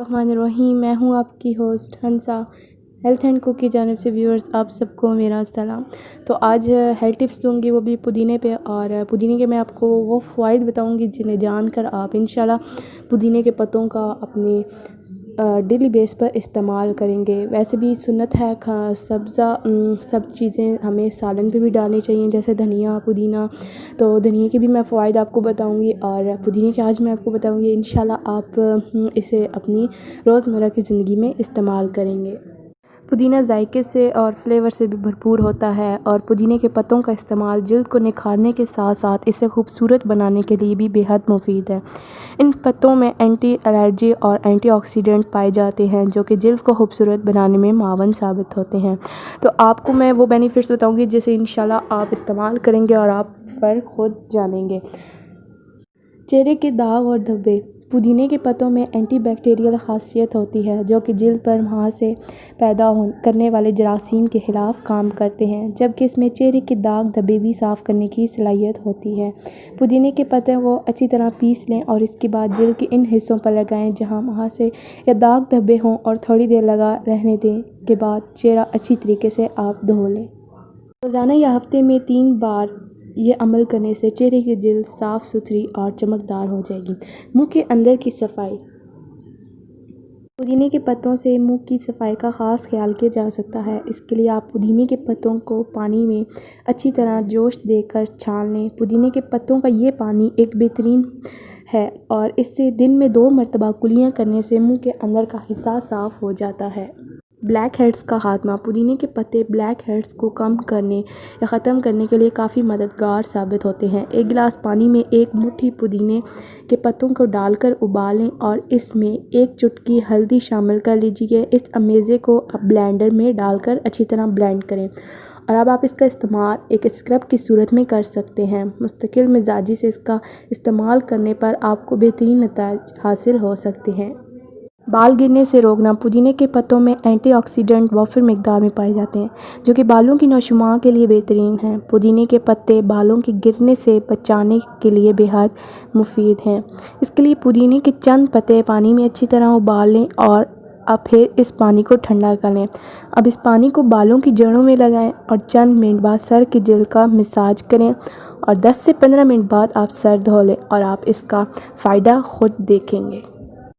रहमानिर्रहीम। मैं हूँ आपकी host Hansa health and cook की जानिब से। व्यूअर्स, आप सबको मेरा सलाम। तो आज हेल्थ टिप्स दूंगी, वो भी पुदीने पे। और पुदीने के मैं आपको वो फ़वाइद बताऊंगी जिन्हें जानकर आप इंशाल्लाह पुदीने के पत्तों का अपने डेली बेस पर इस्तेमाल करेंगे। वैसे भी सुन्नत है सब चीज़ें हमें सालन पे भी डालनी चाहिए, जैसे धनिया पुदीना। तो धनिया के भी मैं फ़वाइद आपको बताऊंगी और पुदीने के आज मैं आपको बताऊंगी। इंशाल्लाह आप इसे अपनी रोज़मर्रा की ज़िंदगी में इस्तेमाल करेंगे। पुदीना जायके से और फ्लेवर से भी भरपूर होता है और पुदीने के पत्तों का इस्तेमाल जल्द को निखारने के साथ साथ इसे खूबसूरत बनाने के लिए भी बेहद मुफीद है। इन पत्तों में एंटी एलर्जी और एंटीऑक्सीडेंट पाए जाते हैं जो कि जल्द को खूबसूरत बनाने में मावन साबित होते हैं। तो आपको मैं वो बेनिफिट्स बताऊंगी जिसे इंशाल्लाह आप इस्तेमाल करेंगे और आप फ़र्क खुद जानेंगे। चेहरे के दाग और धब्बे। पुदीने के पत्तों में एंटीबैक्टीरियल खासियत होती है जो कि जल्द पर वहाँ से पैदा करने वाले जरासीम के ख़िलाफ़ काम करते हैं, जबकि इसमें चेहरे के दाग धब्बे भी साफ़ करने की सलाहियत होती है। पुदीने के पत्तों को अच्छी तरह पीस लें और इसके बाद जल्द के इन हिस्सों पर लगाएं जहाँ वहाँ से या दाग धब्बे हों और थोड़ी देर लगा रहने दें के बाद चेहरा अच्छी तरीके से आप धो लें। रोज़ाना या हफ्ते में 3 बार ये अमल करने से चेहरे की जल्द साफ़ सुथरी और चमकदार हो जाएगी। मुंह के अंदर की सफाई। पुदीने के पत्तों से मुंह की सफाई का ख़ास ख्याल किया जा सकता है। इसके लिए आप पुदीने के पत्तों को पानी में अच्छी तरह जोश देकर छान लें। पुदीने के पत्तों का ये पानी एक बेहतरीन है और इससे दिन में 2 मरतबा कुलियाँ करने से मुंह के अंदर का हिस्सा साफ़ हो जाता है। ब्लैक हेड्स का खात्मा। पुदीने के पत्ते ब्लैक हेड्स को कम करने या ख़त्म करने के लिए काफ़ी मददगार साबित होते हैं। 1 गिलास पानी में 1 मुट्ठी पुदीने के पत्तों को डालकर उबालें और इसमें 1 चुटकी हल्दी शामिल कर लीजिए। इस अमेज़े को ब्लेंडर में डालकर अच्छी तरह ब्लेंड करें और अब आप इसका इस्तेमाल एक स्क्रब की सूरत में कर सकते हैं। मुस्तकिल मिजाजी से इसका इस्तेमाल करने पर आपको बेहतरीन नतीजे हासिल हो सकते हैं। बाल गिरने से रोकना। पुदीने के पत्तों में एंटीऑक्सीडेंट वाफिर मिकदार में पाए जाते हैं जो कि बालों की नौशुमा के लिए बेहतरीन हैं। पुदीने के पत्ते बालों के गिरने से बचाने के लिए बेहद मुफीद हैं। इसके लिए पुदीने के चंद पत्ते पानी में अच्छी तरह उबाल लें और अब फिर इस पानी को ठंडा कर लें। अब इस पानी को बालों की जड़ों में लगाएं और चंद मिनट बाद सर की जेल का मसाज करें और 10 से 15 मिनट बाद आप सर धो लें और आप इसका फ़ायदा खुद देखेंगे।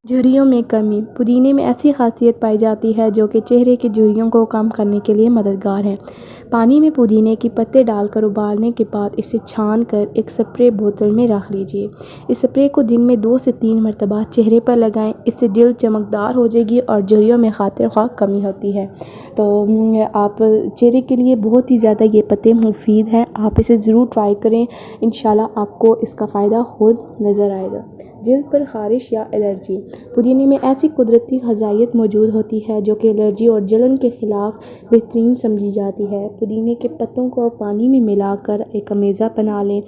झुर्रियों में कमी। पुदीने में ऐसी खासियत पाई जाती है जो कि चेहरे की झुर्रियों को कम करने के लिए मददगार है। पानी में पुदीने के पत्ते डालकर उबालने के बाद इसे छान कर एक स्प्रे बोतल में रख लीजिए। इस स्प्रे को दिन में 2 से 3 मरतबा चेहरे पर लगाएं। इससे जल्द चमकदार हो जाएगी और झुर्रियों में खातिर ख्वाह कमी होती है। तो आप चेहरे के लिए बहुत ही ज़्यादा ये पत्ते मुफीद हैं। आप इसे ज़रूर ट्राई करें, इंशाल्लाह आपको इसका फ़ायदा खुद नज़र आएगा। जल्द पर ख़ारिश या एलर्जी। पुदीने में ऐसी कुदरती ग़िज़ाइत मौजूद होती है जो कि एलर्जी और जलन के ख़िलाफ़ बेहतरीन समझी जाती है। पुदीने के पत्तों को पानी में मिलाकर एक अमेज़ा बना लें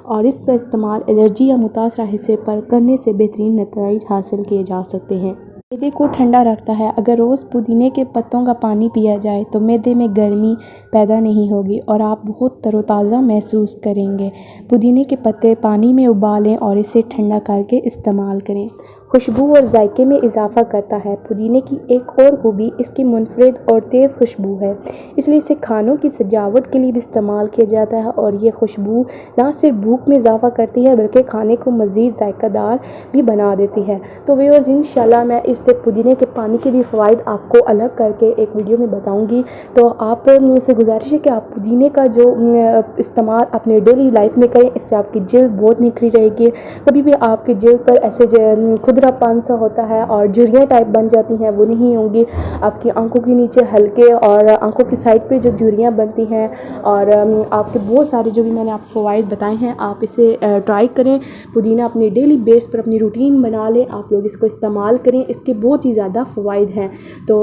और इसका इस्तेमाल एलर्जी या मुतासरा हिस्से पर करने से बेहतरीन नतीजे हासिल किए जा सकते हैं। मैदे को ठंडा रखता है। अगर रोज़ पुदीने के पत्तों का पानी पिया जाए तो मैदे में गर्मी पैदा नहीं होगी और आप बहुत तरोताज़ा महसूस करेंगे। पुदीने के पत्ते पानी में उबालें और इसे ठंडा करके इस्तेमाल करें। खुशबू और जायके में इजाफ़ा करता है। पुदीने की एक और खूबी इसकी मुनफरिद और तेज़ खुशबू है, इसलिए इसे खानों की सजावट के लिए भी इस्तेमाल किया जाता है और ये खुशबू ना सिर्फ भूख में इजाफ़ा करती है बल्कि खाने को मज़ीद जायकादार भी बना देती है। तो व्यूअर्स, इंशाल्लाह मैं इससे पुदीने के पानी के भी फ़वाइद आपको अलग करके एक वीडियो में बताऊँगी। तो आप मुझसे गुजारिश है कि आप पुदीने का जो इस्तेमाल अपने डेली लाइफ में करें, इससे आपकी जल्द बहुत निखरी रहेगी। कभी भी आपकी जल्द पर ऐसे खुदरापन सा होता है और झुर्रियाँ टाइप बन जाती हैं, वो नहीं होंगी। आपकी आंखों के नीचे हल्के और आंखों की साइड पे जो झुर्रियाँ बनती हैं और आपके बहुत सारे जो भी मैंने आपको फ़वाइद बताए हैं, आप इसे ट्राई करें। पुदीना अपनी डेली बेस पर अपनी रूटीन बना लें, आप लोग इसको इस्तेमाल करें, इसके बहुत ही ज़्यादा फ़वाइद हैं। तो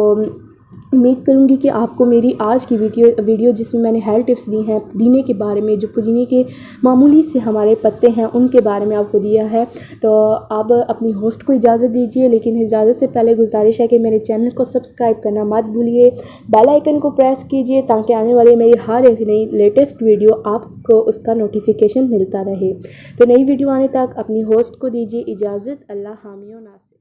उम्मीद करूँगी कि आपको मेरी आज की वीडियो जिसमें मैंने हेल्थ टिप्स दी हैं पुदीने के बारे में, जो पुदीने के मामूली से हमारे पत्ते हैं उनके बारे में आपको दिया है। तो आप अपनी होस्ट को इजाज़त दीजिए, लेकिन इजाज़त से पहले गुजारिश है कि मेरे चैनल को सब्सक्राइब करना मत भूलिए, बेल आइकन को प्रेस कीजिए ताकि आने वाले मेरी हर एक नई लेटेस्ट वीडियो आपको उसका नोटिफिकेशन मिलता रहे। तो नई वीडियो आने तक अपनी होस्ट को दीजिए इजाज़त। अल्लाह हामी व नासिर।